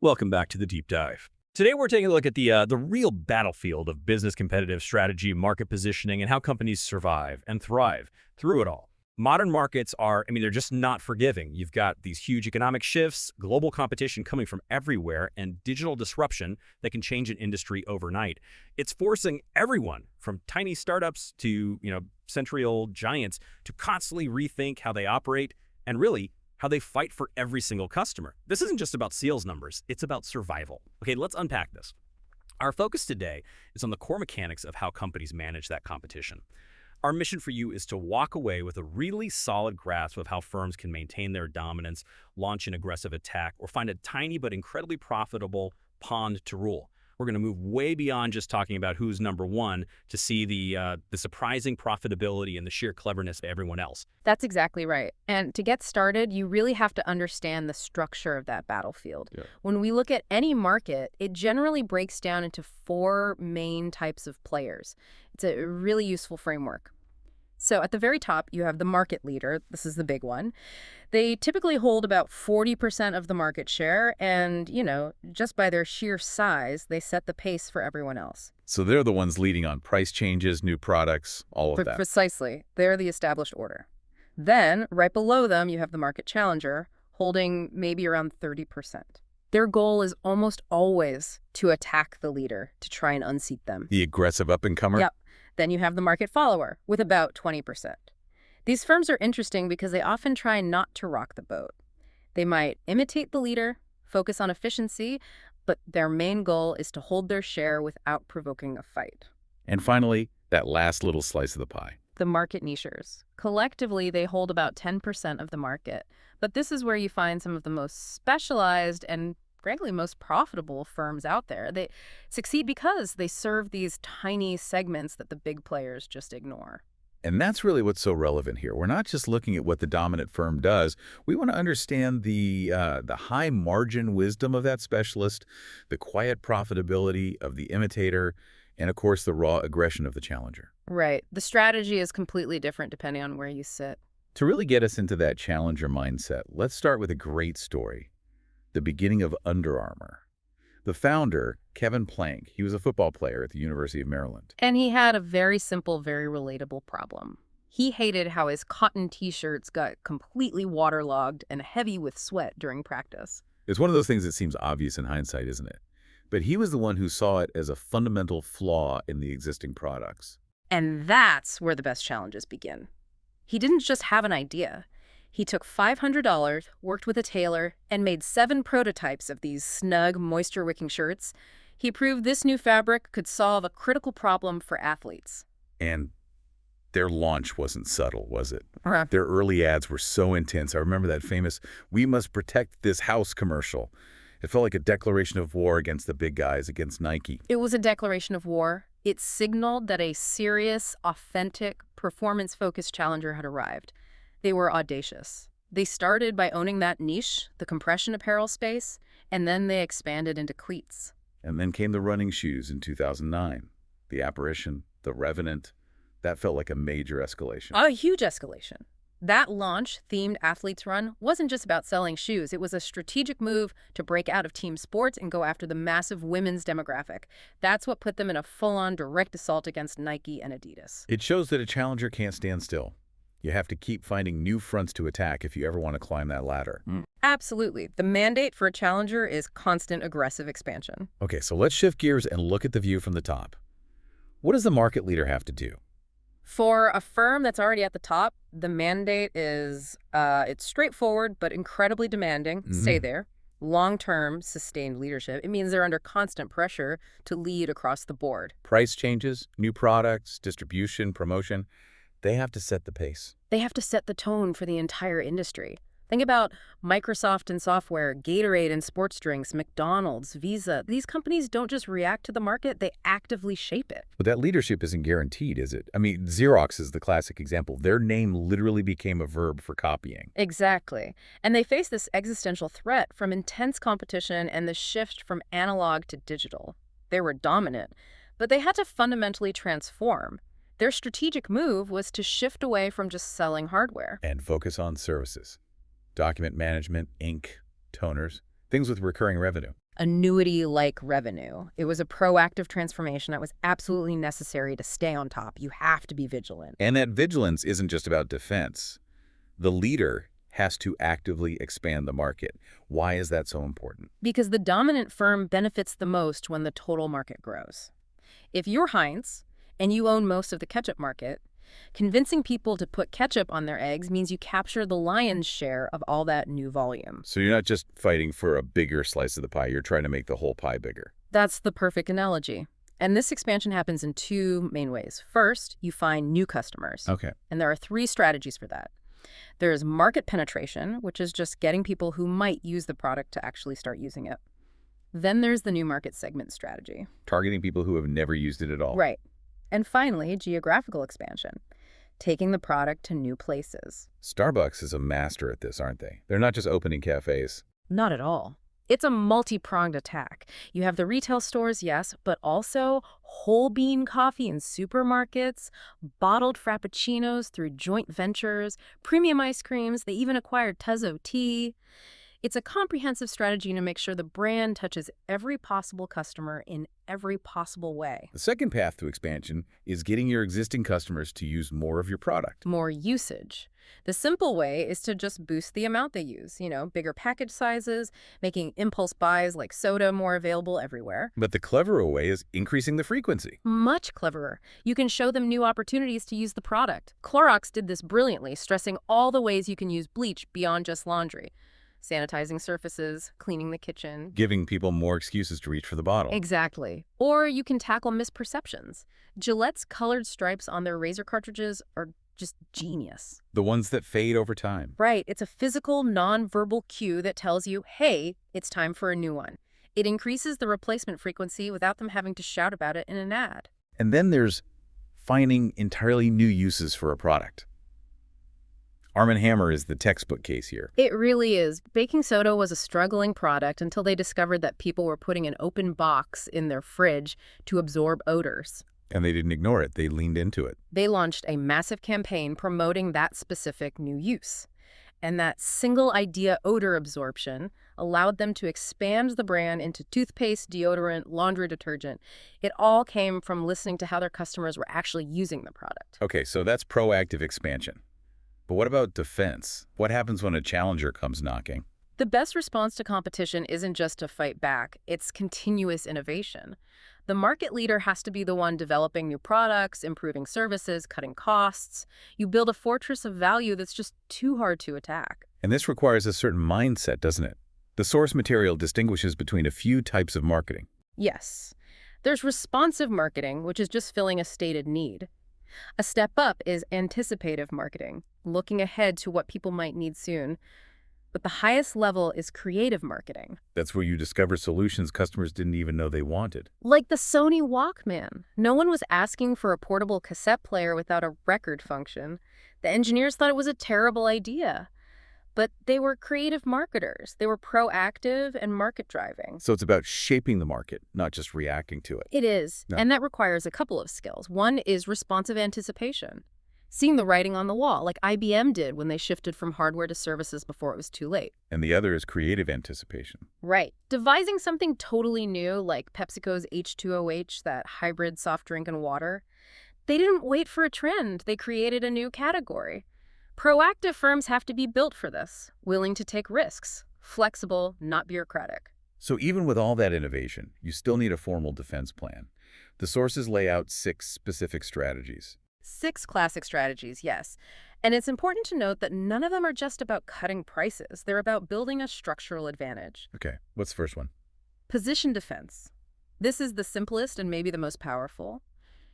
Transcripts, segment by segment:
Welcome back to the Deep Dive. Today we're taking a look at the real battlefield of business competitive strategy, market positioning, and how companies survive and thrive through it all. Modern markets they're just not forgiving. You've got these huge economic shifts, global competition coming from everywhere, and digital disruption that can change an industry overnight. It's forcing everyone from tiny startups to, century-old giants to constantly rethink how they operate and really how they fight for every single customer. This isn't just about sales numbers, it's about survival. Okay, let's unpack this. Our focus today is on the core mechanics of how companies manage that competition. Our mission for you is to walk away with a really solid grasp of how firms can maintain their dominance, launch an aggressive attack, or find a tiny but incredibly profitable pond to rule. We're going to move way beyond just talking about who's number one to see the surprising profitability and the sheer cleverness of everyone else. That's exactly right. And to get started, you really have to understand the structure of that battlefield. Yeah. When we look at any market, it generally breaks down into four main types of players. It's a really useful framework. So at the very top, you have the market leader. This is the big one. They typically hold about 40% of the market share, and, just by their sheer size, they set the pace for everyone else. So they're the ones leading on price changes, new products, all of that. Precisely. They're the established order. Then, right below them, you have the market challenger, holding maybe around 30%. Their goal is almost always to attack the leader, to try and unseat them. The aggressive up-and-comer? Yep. Then you have the market follower with about 20%. These firms are interesting because they often try not to rock the boat. They might imitate the leader, focus on efficiency, but their main goal is to hold their share without provoking a fight. And finally, that last little slice of the pie. The market nichers. Collectively, they hold about 10% of the market, but this is where you find some of the most specialized and frankly, most profitable firms out there. They succeed because they serve these tiny segments that the big players just ignore. And that's really what's so relevant here. We're not just looking at what the dominant firm does. We want to understand the high margin wisdom of that specialist, the quiet profitability of the imitator, and of course, the raw aggression of the challenger. Right. The strategy is completely different depending on where you sit. To really get us into that challenger mindset, let's start with a great story. The beginning of Under Armour. The founder, Kevin Plank, he was a football player at the University of Maryland. And he had a very simple, very relatable problem. He hated how his cotton T-shirts got completely waterlogged and heavy with sweat during practice. It's one of those things that seems obvious in hindsight, isn't it? But he was the one who saw it as a fundamental flaw in the existing products. And that's where the best challenges begin. He didn't just have an idea. He took $500, worked with a tailor, and made 7 prototypes of these snug, moisture-wicking shirts. He proved this new fabric could solve a critical problem for athletes. And their launch wasn't subtle, was it? Uh-huh. Their early ads were so intense. I remember that famous "We must protect this house" commercial. It felt like a declaration of war against the big guys, against Nike. It was a declaration of war. It signaled that a serious, authentic, performance-focused challenger had arrived. They were audacious. They started by owning that niche, the compression apparel space, and then they expanded into cleats. And then came the running shoes in 2009. The Apparition, the Revenant. That felt like a major escalation. A huge escalation. That launch, themed Athletes Run, wasn't just about selling shoes. It was a strategic move to break out of team sports and go after the massive women's demographic. That's what put them in a full-on direct assault against Nike and Adidas. It shows that a challenger can't stand still. You have to keep finding new fronts to attack if you ever want to climb that ladder. Absolutely. The mandate for a challenger is constant aggressive expansion. Okay, so let's shift gears and look at the view from the top. What does the market leader have to do? For a firm that's already at the top, the mandate is it's straightforward but incredibly demanding. Stay there. Long-term, sustained leadership. It means they're under constant pressure to lead across the board. Price changes, new products, distribution, promotion. They have to set the pace. They have to set the tone for the entire industry. Think about Microsoft and software, Gatorade and sports drinks, McDonald's, Visa. These companies don't just react to the market, they actively shape it. But that leadership isn't guaranteed, is it? I mean, Xerox is the classic example. Their name literally became a verb for copying. Exactly. And they face this existential threat from intense competition and the shift from analog to digital. They were dominant, but they had to fundamentally transform. Their strategic move was to shift away from just selling hardware. And focus on services. Document management, ink, toners, things with recurring revenue. annuity-like revenue. It was a proactive transformation that was absolutely necessary to stay on top. You have to be vigilant. And that vigilance isn't just about defense. The leader has to actively expand the market. Why is that so important? Because the dominant firm benefits the most when the total market grows. If you're Heinz and you own most of the ketchup market, convincing people to put ketchup on their eggs means you capture the lion's share of all that new volume. So you're not just fighting for a bigger slice of the pie, you're trying to make the whole pie bigger. That's the perfect analogy. And this expansion happens in two main ways. First, you find new customers. Okay. And there are three strategies for that. There's market penetration, which is just getting people who might use the product to actually start using it. Then there's the new market segment strategy. Targeting people who have never used it at all. Right. And finally, geographical expansion, taking the product to new places. Starbucks is a master at this, aren't they? They're not just opening cafes. Not at all. It's a multi-pronged attack. You have the retail stores, yes, but also whole bean coffee in supermarkets, bottled frappuccinos through joint ventures, premium ice creams. They even acquired Tuzzo tea. It's a comprehensive strategy to make sure the brand touches every possible customer in every possible way. The second path to expansion is getting your existing customers to use more of your product. More usage. The simple way is to just boost the amount they use, bigger package sizes, making impulse buys like soda more available everywhere. But the cleverer way is increasing the frequency. Much cleverer. You can show them new opportunities to use the product. Clorox did this brilliantly, stressing all the ways you can use bleach beyond just laundry. Sanitizing surfaces, cleaning the kitchen. Giving people more excuses to reach for the bottle. Exactly. Or you can tackle misperceptions. Gillette's colored stripes on their razor cartridges are just genius. The ones that fade over time. Right. It's a physical, non-verbal cue that tells you, hey, it's time for a new one. It increases the replacement frequency without them having to shout about it in an ad. And then there's finding entirely new uses for a product. Arm & Hammer is the textbook case here. It really is. Baking soda was a struggling product until they discovered that people were putting an open box in their fridge to absorb odors. And they didn't ignore it. They leaned into it. They launched a massive campaign promoting that specific new use. And that single idea odor absorption allowed them to expand the brand into toothpaste, deodorant, laundry detergent. It all came from listening to how their customers were actually using the product. Okay, so that's proactive expansion. But what about defense? What happens when a challenger comes knocking? The best response to competition isn't just to fight back, it's continuous innovation. The market leader has to be the one developing new products, improving services, cutting costs. You build a fortress of value that's just too hard to attack. And this requires a certain mindset, doesn't it? The source material distinguishes between a few types of marketing. Yes. There's responsive marketing, which is just filling a stated need. A step up is anticipative marketing, looking ahead to what people might need soon. But the highest level is creative marketing. That's where you discover solutions customers didn't even know they wanted. Like the Sony Walkman. No one was asking for a portable cassette player without a record function. The engineers thought it was a terrible idea. But they were creative marketers. They were proactive and market driving. So it's about shaping the market, not just reacting to it. It is. No. And that requires a couple of skills. One is responsive anticipation. Seeing the writing on the wall, like IBM did when they shifted from hardware to services before it was too late. And the other is creative anticipation. Right. Devising something totally new, like PepsiCo's H2OH, that hybrid soft drink and water. They didn't wait for a trend. They created a new category. Proactive firms have to be built for this, willing to take risks, flexible, not bureaucratic. So even with all that innovation, you still need a formal defense plan. The sources lay out 6 specific strategies. 6 classic strategies, yes. And it's important to note that none of them are just about cutting prices. They're about building a structural advantage. Okay, what's the first one? Position defense. This is the simplest and maybe the most powerful.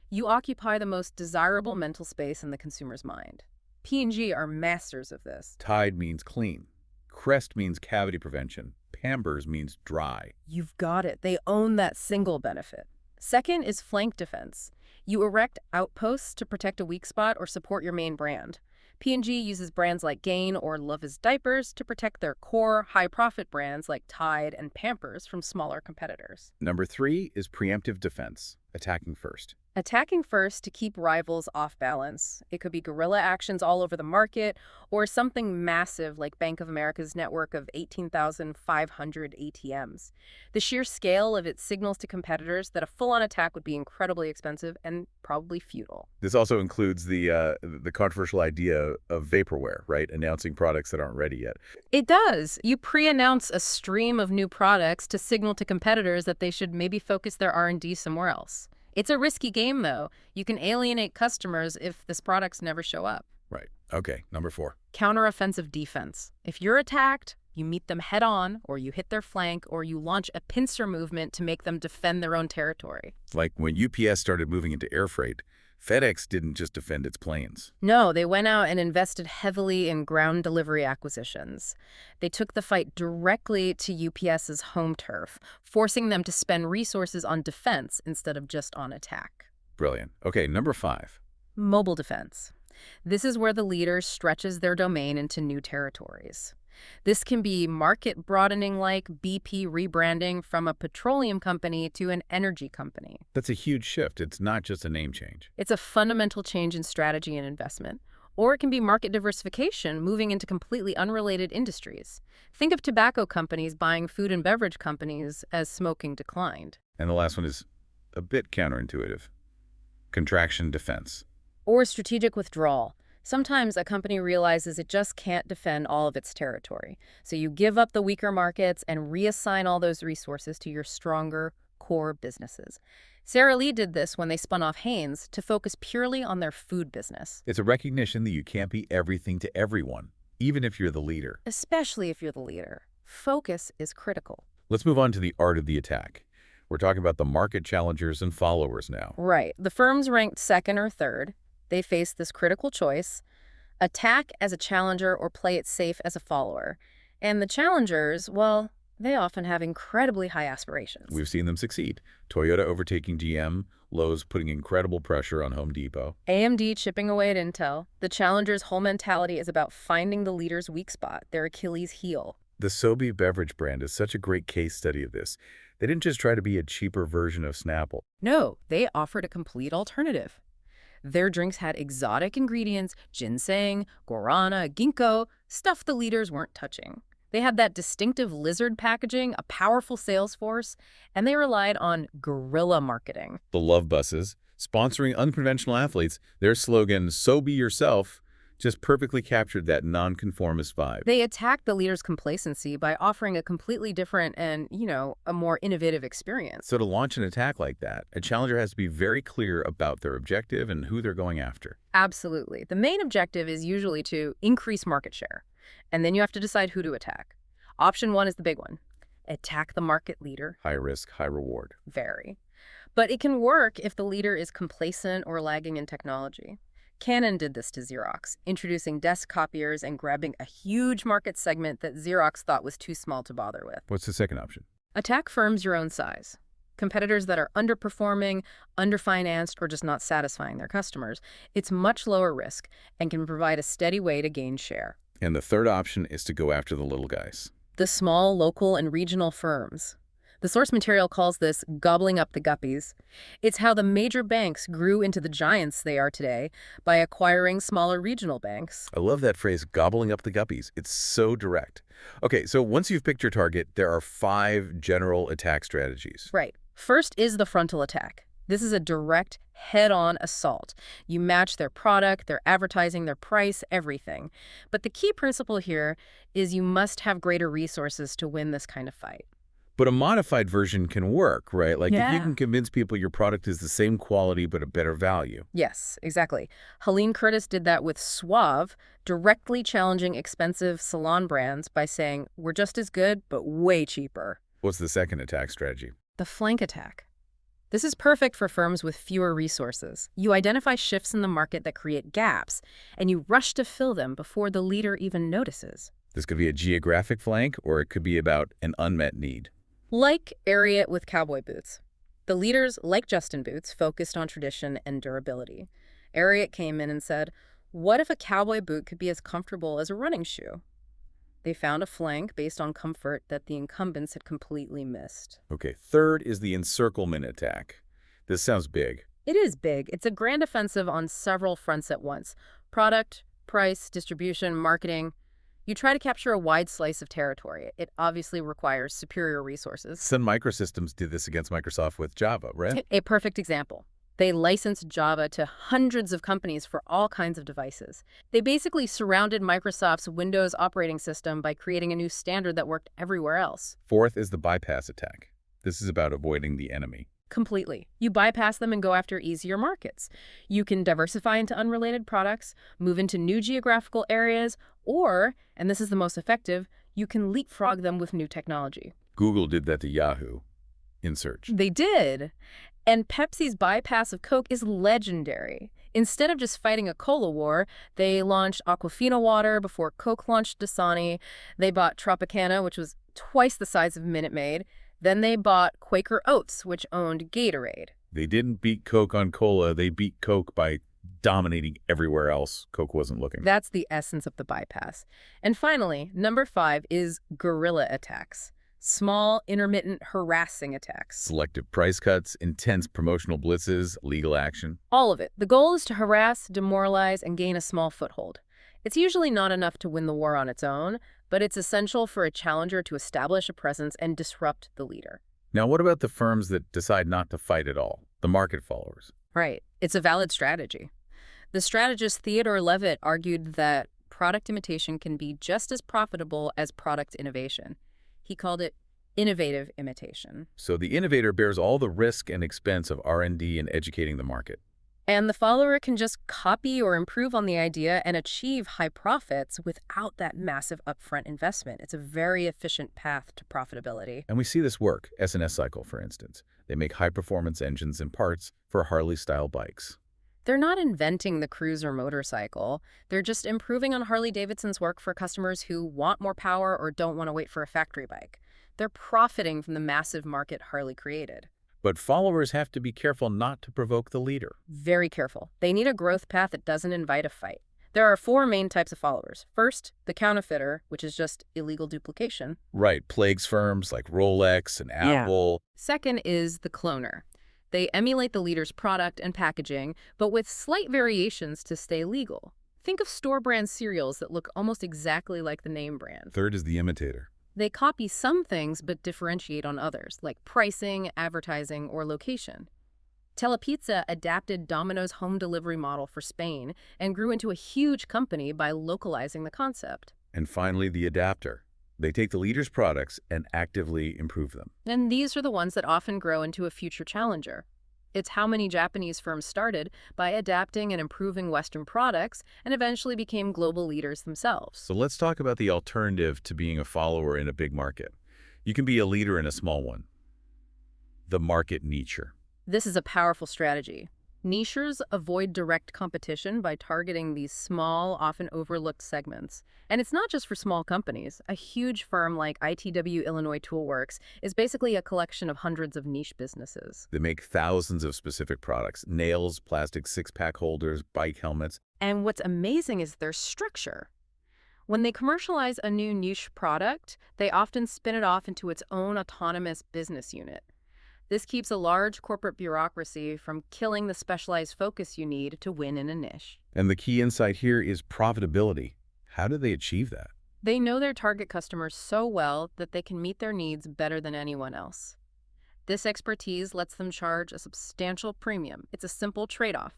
You occupy the most desirable mental space in the consumer's mind. P&G are masters of this. Tide means clean. Crest means cavity prevention. Pampers means dry. You've got it. They own that single benefit. Second is flank defense. You erect outposts to protect a weak spot or support your main brand. P&G uses brands like Gain or Love is Diapers to protect their core, high-profit brands like Tide and Pampers from smaller competitors. Number 3 is preemptive defense. Attacking first. Attacking first to keep rivals off balance. It could be guerrilla actions all over the market or something massive like Bank of America's network of 18,500 ATMs. The sheer scale of it signals to competitors that a full-on attack would be incredibly expensive and probably futile. This also includes the controversial idea of vaporware, right? Announcing products that aren't ready yet. It does. You pre-announce a stream of new products to signal to competitors that they should maybe focus their R&D somewhere else. It's a risky game, though. You can alienate customers if this products never show up. Right. Okay, number 4. Counteroffensive defense. If you're attacked, you meet them head on, or you hit their flank, or you launch a pincer movement to make them defend their own territory. Like when UPS started moving into air freight, FedEx didn't just defend its planes. No, they went out and invested heavily in ground delivery acquisitions. They took the fight directly to UPS's home turf, forcing them to spend resources on defense instead of just on attack. Brilliant. Okay, number 5. Mobile defense. This is where the leader stretches their domain into new territories. This can be market broadening like BP rebranding from a petroleum company to an energy company. That's a huge shift. It's not just a name change. It's a fundamental change in strategy and investment. Or it can be market diversification, moving into completely unrelated industries. Think of tobacco companies buying food and beverage companies as smoking declined. And the last one is a bit counterintuitive. Contraction defense. Or strategic withdrawal. Sometimes a company realizes it just can't defend all of its territory. So you give up the weaker markets and reassign all those resources to your stronger core businesses. Sara Lee did this when they spun off Hanes to focus purely on their food business. It's a recognition that you can't be everything to everyone, even if you're the leader. Especially if you're the leader. Focus is critical. Let's move on to the art of the attack. We're talking about the market challengers and followers now. Right. The firms ranked second or third. They face this critical choice: attack as a challenger or play it safe as a follower. And the challengers, well, they often have incredibly high aspirations. We've seen them succeed. Toyota overtaking GM, Lowe's putting incredible pressure on Home Depot. AMD chipping away at Intel. The challenger's whole mentality is about finding the leader's weak spot, their Achilles heel. The Sobe beverage brand is such a great case study of this. They didn't just try to be a cheaper version of Snapple. No, they offered a complete alternative. Their drinks had exotic ingredients, ginseng, guarana, ginkgo, stuff the leaders weren't touching. They had that distinctive lizard packaging, a powerful sales force, and they relied on guerrilla marketing. The Love Buses, sponsoring unconventional athletes, their slogan, "So be yourself," just perfectly captured that nonconformist vibe. They attacked the leader's complacency by offering a completely different and, a more innovative experience. So to launch an attack like that, a challenger has to be very clear about their objective and who they're going after. Absolutely. The main objective is usually to increase market share. And then you have to decide who to attack. Option 1 is the big one. Attack the market leader. High risk, high reward. Very. But it can work if the leader is complacent or lagging in technology. Canon did this to Xerox, introducing desk copiers and grabbing a huge market segment that Xerox thought was too small to bother with. What's the second option? Attack firms your own size. Competitors that are underperforming, underfinanced, or just not satisfying their customers. It's much lower risk and can provide a steady way to gain share. And the third option is to go after the little guys. The small, local, and regional firms. The source material calls this gobbling up the guppies. It's how the major banks grew into the giants they are today by acquiring smaller regional banks. I love that phrase, gobbling up the guppies. It's so direct. Okay, so once you've picked your target, there are 5 general attack strategies. Right. First is the frontal attack. This is a direct, head-on assault. You match their product, their advertising, their price, everything. But the key principle here is you must have greater resources to win this kind of fight. But a modified version can work, right? Like if you Yeah. can convince people your product is the same quality but a better value. Yes, exactly. Helene Curtis did that with Suave, directly challenging expensive salon brands by saying, we're just as good, but way cheaper. What's the second attack strategy? The flank attack. This is perfect for firms with fewer resources. You identify shifts in the market that create gaps, and you rush to fill them before the leader even notices. This could be a geographic flank, or it could be about an unmet need. Like Ariat with cowboy boots. The leaders, like Justin Boots, focused on tradition and durability. Ariat came in and said, what if a cowboy boot could be as comfortable as a running shoe? They found a flank based on comfort that the incumbents had completely missed. Okay, third is the encirclement attack. This sounds big. It is big. It's a grand offensive on several fronts at once. Product, price, distribution, marketing. You try to capture a wide slice of territory. It obviously requires superior resources. Sun Microsystems did this against Microsoft with Java, right? A perfect example. They licensed Java to hundreds of companies for all kinds of devices. They basically surrounded Microsoft's Windows operating system by creating a new standard that worked everywhere else. Fourth is the bypass attack. This is about avoiding the enemy. Completely. You bypass them and go after easier markets. You can diversify into unrelated products, move into new geographical areas, or, and this is the most effective, you can leapfrog them with new technology. Google did that to Yahoo in search. They did. And Pepsi's bypass of Coke is legendary. Instead of just fighting a cola war, they launched Aquafina water before Coke launched Dasani. They bought Tropicana, which was twice the size of Minute Maid. Then they bought Quaker Oats, which owned Gatorade. They didn't beat Coke on cola. They beat Coke by dominating everywhere else Coke wasn't looking. That's the essence of the bypass. And finally, number 5 is guerrilla attacks. Small, intermittent, harassing attacks. Selective price cuts, intense promotional blitzes, legal action. All of it. The goal is to harass, demoralize, and gain a small foothold. It's usually not enough to win the war on its own, but it's essential for a challenger to establish a presence and disrupt the leader. Now, what about the firms that decide not to fight at all? The market followers. Right. It's a valid strategy. The strategist Theodore Levitt argued that product imitation can be just as profitable as product innovation. He called it innovative imitation. So the innovator bears all the risk and expense of R&D in educating the market. And the follower can just copy or improve on the idea and achieve high profits without that massive upfront investment. It's a very efficient path to profitability. And we see this work. S&S Cycle, for instance. They make high-performance engines and parts for Harley-style bikes. They're not inventing the cruiser motorcycle. They're just improving on Harley-Davidson's work for customers who want more power or don't want to wait for a factory bike. They're profiting from the massive market Harley created. But followers have to be careful not to provoke the leader. Very careful. They need a growth path that doesn't invite a fight. There are 4 main types of followers. First, the counterfeiter, which is just illegal duplication. Right, plagues firms like Rolex and Apple. Second is the cloner. They emulate the leader's product and packaging, but with slight variations to stay legal. Think of store-brand cereals that look almost exactly like the name brand. Third is the imitator. They copy some things but differentiate on others, like pricing, advertising, or location. Telepizza adapted Domino's home delivery model for Spain and grew into a huge company by localizing the concept. And finally, the adapter. They take the leader's products and actively improve them. And these are the ones that often grow into a future challenger. It's how many Japanese firms started by adapting and improving Western products and eventually became global leaders themselves. So let's talk about the alternative to being a follower in a big market. You can be a leader in a small one. The market nicher. This is a powerful strategy. Nichers avoid direct competition by targeting these small, often overlooked segments. And it's not just for small companies. A huge firm like ITW Illinois Toolworks is basically a collection of hundreds of niche businesses. They make thousands of specific products: nails, plastic six-pack holders, bike helmets. And what's amazing is their structure. When they commercialize a new niche product, they often spin it off into its own autonomous business unit. This keeps a large corporate bureaucracy from killing the specialized focus you need to win in a niche. And the key insight here is profitability. How do they achieve that? They know their target customers so well that they can meet their needs better than anyone else. This expertise lets them charge a substantial premium. It's a simple trade-off.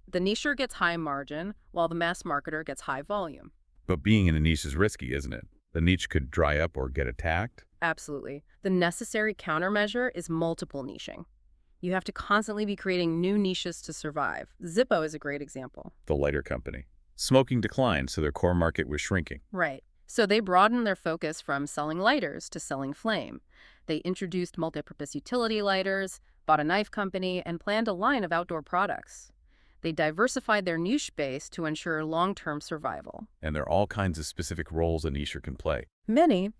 The nicher gets high margin, while the mass marketer gets high volume. But being in a niche is risky, isn't it? The niche could dry up or get attacked. Absolutely. The necessary countermeasure is multiple niching. You have to constantly be creating new niches to survive. Zippo is a great example. The lighter company. Smoking declined, so their core market was shrinking. Right. So they broadened their focus from selling lighters to selling flame. They introduced multipurpose utility lighters, bought a knife company, and planned a line of outdoor products. They diversified their niche base to ensure long-term survival. And there are all kinds of specific roles a nicher can play. Many.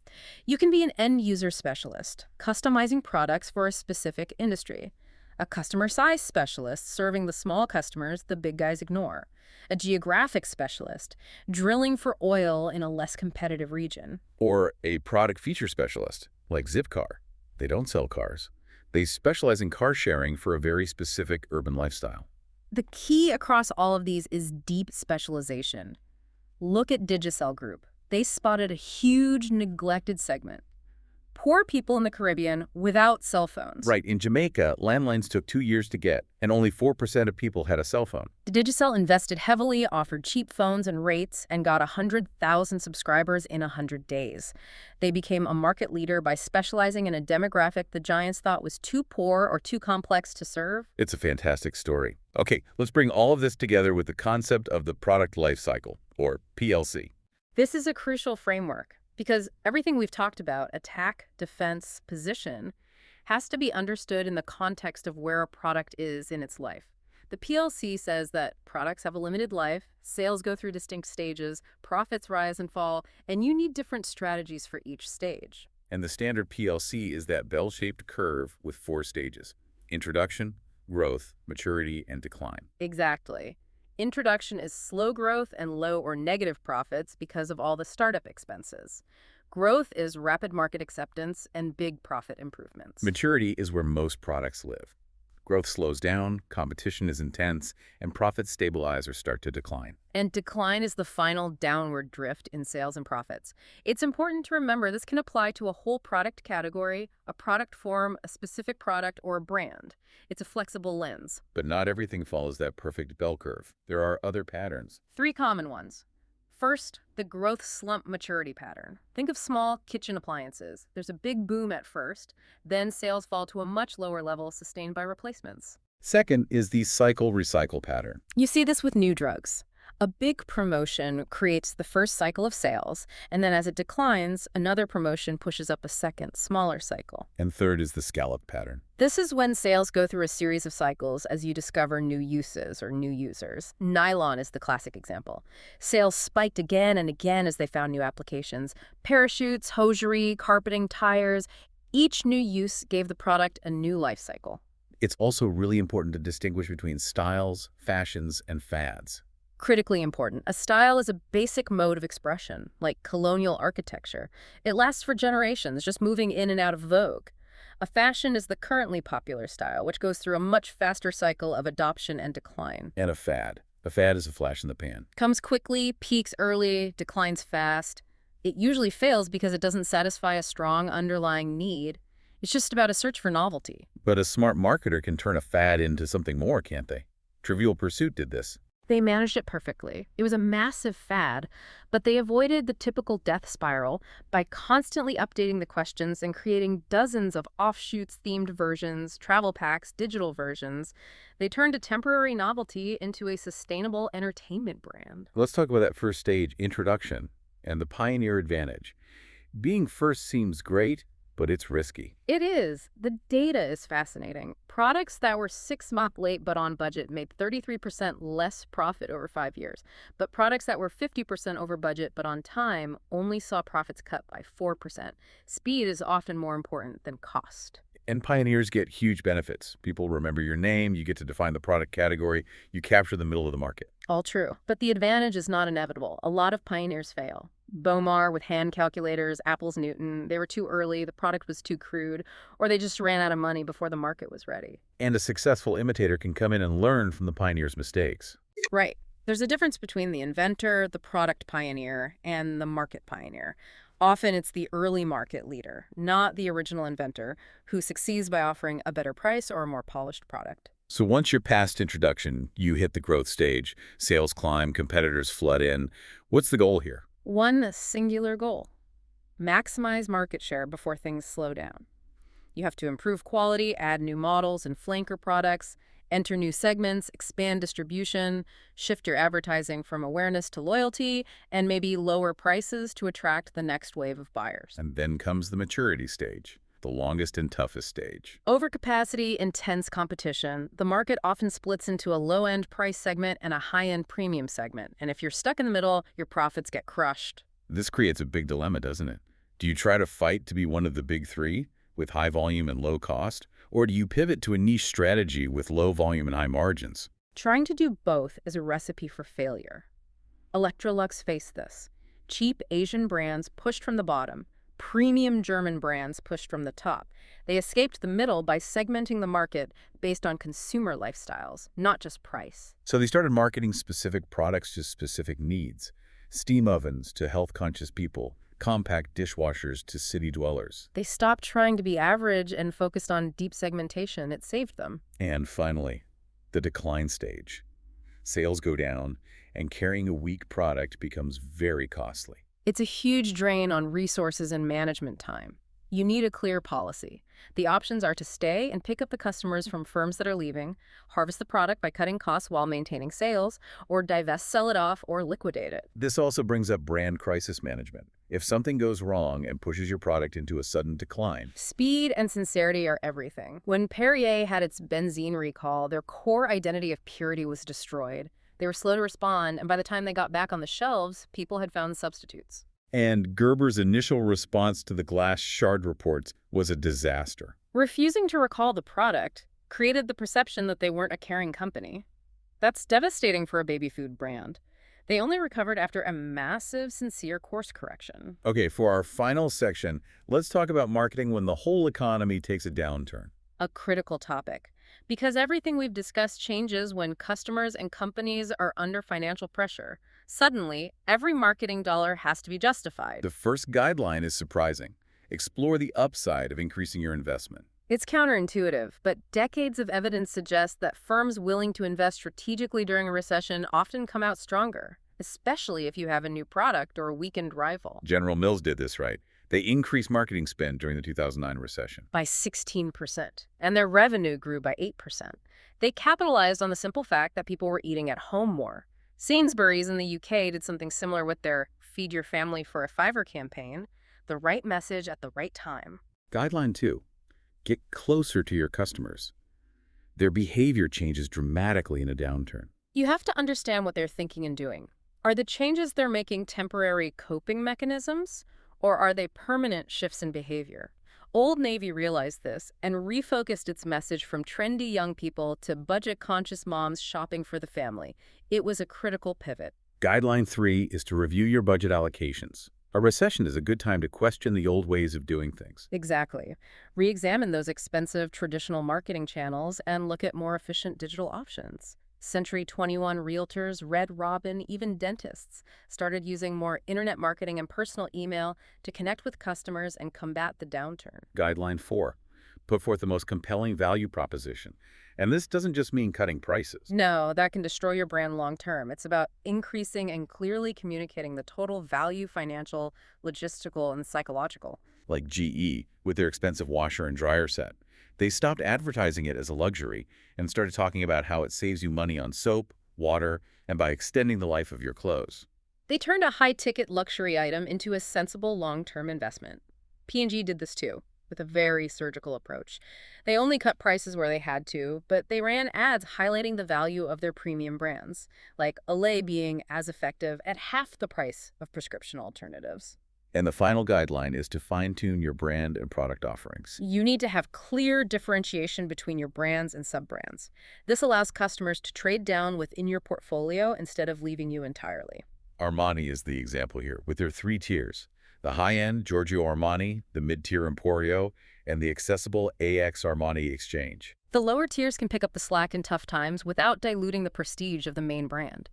You can be an end-user specialist, customizing products for a specific industry. A customer size specialist, serving the small customers the big guys ignore. A geographic specialist, drilling for oil in a less competitive region. Or a product feature specialist, like Zipcar. They don't sell cars. They specialize in car sharing for a very specific urban lifestyle. The key across all of these is deep specialization. Look at Digicel Group. They spotted a huge neglected segment. Poor people in the Caribbean without cell phones. Right. In Jamaica, landlines took 2 years to get, and only 4% of people had a cell phone. Digicel invested heavily, offered cheap phones and rates, and got 100,000 subscribers in 100 days. They became a market leader by specializing in a demographic the giants thought was too poor or too complex to serve. It's a fantastic story. Okay, let's bring all of this together with the concept of the product life cycle, or PLC. This is a crucial framework because everything we've talked about, attack, defense, position, has to be understood in the context of where a product is in its life. The PLC says that products have a limited life, sales go through distinct stages, profits rise and fall, and you need different strategies for each stage. And the standard PLC is that bell-shaped curve with 4 stages: introduction, growth, maturity, and decline. Exactly. Introduction is slow growth and low or negative profits because of all the startup expenses. Growth is rapid market acceptance and big profit improvements. Maturity is where most products live. Growth slows down, competition is intense, and profits stabilize or start to decline. And decline is the final downward drift in sales and profits. It's important to remember this can apply to a whole product category, a product form, a specific product, or a brand. It's a flexible lens. But not everything follows that perfect bell curve. There are other patterns. 3 common ones. First, the growth slump maturity pattern. Think of small kitchen appliances. There's a big boom at first, then sales fall to a much lower level sustained by replacements. Second is the cycle-recycle pattern. You see this with new drugs. A big promotion creates the first cycle of sales, and then as it declines, another promotion pushes up a second, smaller cycle. And third is the scallop pattern. This is when sales go through a series of cycles as you discover new uses or new users. Nylon is the classic example. Sales spiked again and again as they found new applications. Parachutes, hosiery, carpeting, tires. Each new use gave the product a new life cycle. It's also really important to distinguish between styles, fashions, and fads. Critically important. A style is a basic mode of expression, like colonial architecture. It lasts for generations, just moving in and out of vogue. A fashion is the currently popular style, which goes through a much faster cycle of adoption and decline. And a fad. A fad is a flash in the pan. Comes quickly, peaks early, declines fast. It usually fails because it doesn't satisfy a strong underlying need. It's just about a search for novelty. But a smart marketer can turn a fad into something more, can't they? Trivial Pursuit did this. They managed it perfectly. It was a massive fad, but they avoided the typical death spiral by constantly updating the questions and creating dozens of offshoots, themed versions, travel packs, digital versions. They turned a temporary novelty into a sustainable entertainment brand. Let's talk about that first stage, introduction, and the pioneer advantage. Being first seems great, but it's risky. It is. The data is fascinating. Products that were 6 months late but on budget made 33% less profit over 5 years. But products that were 50% over budget but on time only saw profits cut by 4%. Speed is often more important than cost. And pioneers get huge benefits. People remember your name, you get to define the product category, you capture the middle of the market. All true. But the advantage is not inevitable. A lot of pioneers fail. Bomar with hand calculators, Apple's Newton, they were too early, the product was too crude, or they just ran out of money before the market was ready. And a successful imitator can come in and learn from the pioneer's mistakes. Right. There's a difference between the inventor, the product pioneer, and the market pioneer. Often it's the early market leader, not the original inventor, who succeeds by offering a better price or a more polished product. So once you're past introduction, you hit the growth stage, sales climb, competitors flood in. What's the goal here? One singular goal: maximize market share before things slow down. You have to improve quality, add new models and flanker products, enter new segments, expand distribution, shift your advertising from awareness to loyalty, and maybe lower prices to attract the next wave of buyers. And then comes the maturity stage, the longest and toughest stage. Overcapacity, intense competition. The market often splits into a low-end price segment and a high-end premium segment. And if you're stuck in the middle, your profits get crushed. This creates a big dilemma, doesn't it? Do you try to fight to be one of the big three with high volume and low cost? Or do you pivot to a niche strategy with low volume and high margins? Trying to do both is a recipe for failure. Electrolux faced this. Cheap Asian brands pushed from the bottom, premium German brands pushed from the top. They escaped the middle by segmenting the market based on consumer lifestyles, not just price. So they started marketing specific products to specific needs. Steam ovens to health-conscious people, compact dishwashers to city dwellers. They stopped trying to be average and focused on deep segmentation. It saved them. And finally, the decline stage. Sales go down, and carrying a weak product becomes very costly. It's a huge drain on resources and management time. You need a clear policy. The options are to stay and pick up the customers from firms that are leaving, harvest the product by cutting costs while maintaining sales, or divest, sell it off, or liquidate it. This also brings up brand crisis management. If something goes wrong and pushes your product into a sudden decline. Speed and sincerity are everything. When Perrier had its benzene recall, their core identity of purity was destroyed. They were slow to respond, and by the time they got back on the shelves, people had found substitutes. And Gerber's initial response to the glass shard reports was a disaster. Refusing to recall the product created the perception that they weren't a caring company. That's devastating for a baby food brand. They only recovered after a massive, sincere course correction. Okay, for our final section, let's talk about marketing when the whole economy takes a downturn. A critical topic, because everything we've discussed changes when customers and companies are under financial pressure. Suddenly, every marketing dollar has to be justified. The first guideline is surprising. Explore the upside of increasing your investment. It's counterintuitive, but decades of evidence suggest that firms willing to invest strategically during a recession often come out stronger, especially if you have a new product or a weakened rival. General Mills did this right. They increased marketing spend during the 2009 recession. By 16%, and their revenue grew by 8%. They capitalized on the simple fact that people were eating at home more. Sainsbury's in the UK did something similar with their Feed Your Family for a Fiver campaign, the right message at the right time. Guideline 2. Get closer to your customers. Their behavior changes dramatically in a downturn. You have to understand what they're thinking and doing. Are the changes they're making temporary coping mechanisms, or are they permanent shifts in behavior? Old Navy realized this and refocused its message from trendy young people to budget-conscious moms shopping for the family. It was a critical pivot. Guideline 3 is to review your budget allocations. A recession is a good time to question the old ways of doing things. Exactly. Re-examine those expensive traditional marketing channels and look at more efficient digital options. Century 21 realtors, Red Robin, even dentists started using more internet marketing and personal email to connect with customers and combat the downturn. Guideline 4. Put forth the most compelling value proposition. And this doesn't just mean cutting prices. No, that can destroy your brand long term. It's about increasing and clearly communicating the total value, financial, logistical, and psychological. Like GE with their expensive washer and dryer set. They stopped advertising it as a luxury and started talking about how it saves you money on soap, water, and by extending the life of your clothes. They turned a high-ticket luxury item into a sensible long-term investment. P&G did this too, with a very surgical approach. They only cut prices where they had to, but they ran ads highlighting the value of their premium brands, like Olay being as effective at half the price of prescription alternatives. And the final guideline is to fine-tune your brand and product offerings. You need to have clear differentiation between your brands and sub-brands. This allows customers to trade down within your portfolio instead of leaving you entirely. Armani is the example here, with their 3 tiers. The high-end Giorgio Armani, the mid-tier Emporio, and the accessible AX Armani Exchange. The lower tiers can pick up the slack in tough times without diluting the prestige of the main brand.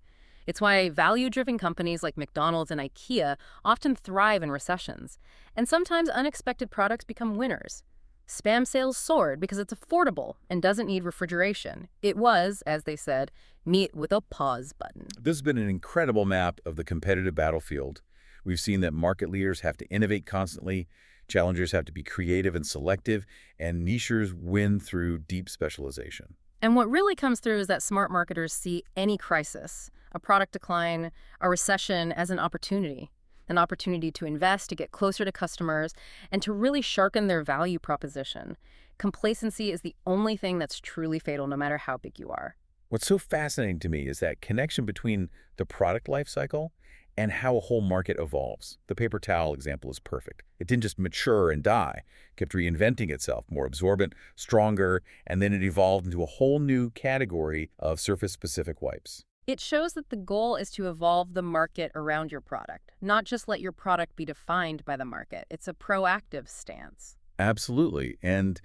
It's why value-driven companies like McDonald's and IKEA often thrive in recessions. And sometimes unexpected products become winners. Spam sales soared because it's affordable and doesn't need refrigeration. It was, as they said, meat with a pause button. This has been an incredible map of the competitive battlefield. We've seen that market leaders have to innovate constantly, challengers have to be creative and selective, and nichers win through deep specialization. And what really comes through is that smart marketers see any crisis, a product decline, a recession as an opportunity to invest, to get closer to customers, and to really sharpen their value proposition. Complacency is the only thing that's truly fatal, no matter how big you are. What's so fascinating to me is that connection between the product life cycle and how a whole market evolves. The paper towel example is perfect. It didn't just mature and die. It kept reinventing itself, more absorbent, stronger, and then it evolved into a whole new category of surface-specific wipes. It shows that the goal is to evolve the market around your product, not just let your product be defined by the market. It's a proactive stance. Absolutely. And,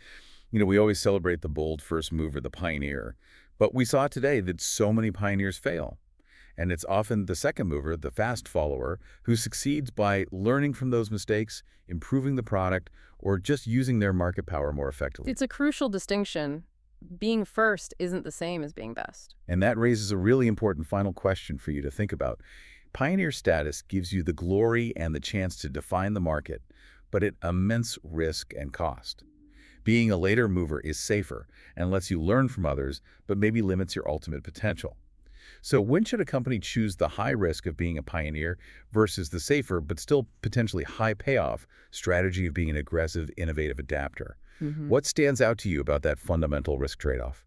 we always celebrate the bold first mover, the pioneer. But we saw today that so many pioneers fail. And it's often the second mover, the fast follower, who succeeds by learning from those mistakes, improving the product, or just using their market power more effectively. It's a crucial distinction. Being first isn't the same as being best. And that raises a really important final question for you to think about. Pioneer status gives you the glory and the chance to define the market, but at immense risk and cost. Being a later mover is safer and lets you learn from others, but maybe limits your ultimate potential. So when should a company choose the high risk of being a pioneer versus the safer but still potentially high payoff strategy of being an aggressive, innovative adapter? What stands out to you about that fundamental risk trade-off?